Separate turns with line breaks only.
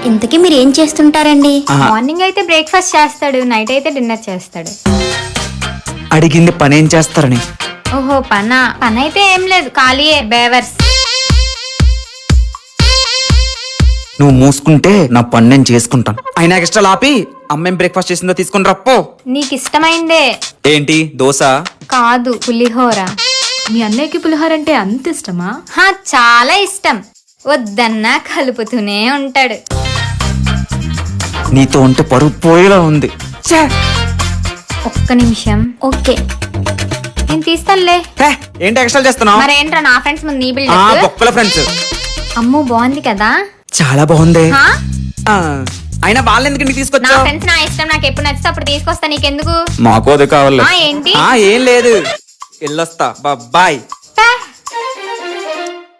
ఇంతకీ మీరు ఏం చేస్తుంటారండి?
మార్నింగ్ అయితే బ్రేక్ఫాస్ట్ చేస్తాడు, నైట్ అయితే డిన్నర్ చేస్తాడు.
అడిగింది పనేం చేస్తారని.
ఓహో పని అయితే ఏం లేదు, ఖాళీయే బేవర్స్.
నువ్వు మూసుకుంటే నా పని నేను చేసుకుంటాను. అయినా ఎక్స్ట్రా లాపి అమ్మేం బ్రేక్ఫాస్ట్ చేసిందో తీసుకుని రప్పో.
నీకు ఇష్టమైందే.
ఏంటి దోశ?
కాదు, పులిహోర.
మీ అన్నయ్యకి పులిహోర అంటే అంత ఇష్టమా?
చాలా ఇష్టం. వద్దన్నా కలుపుతూనే ఉంటాడు.
నీతో ఉంటే పరువు పోయేలా ఉంది.
ఒక్క నిమిషం.
ఓకే,
నేను తీస్తానులే.
ఏంటి ఎక్స్ట్రా చేస్తున్నావు?
మరేంట్రా నా ఫ్రెండ్స్ ముందు నీ బిల్.
బొక్కల ఫ్రెండ్స్.
అమ్మో బాగుంది కదా.
చాలా బాగుంది.
హా?
అయినా వాళ్ళు ఎందుకు ఇంటికి
నా
తీసుకొచ్చావు?
ఫ్రెండ్స్ నా ఇష్టం, నాకు ఎప్పుడు నచ్చితే అప్పుడు తీసుకొస్తా. నీకెందుకు?
మాకు అది కావాలి.
ఏంటి?
ఏం లేదు, వెళ్ళొస్తా. బాయ్.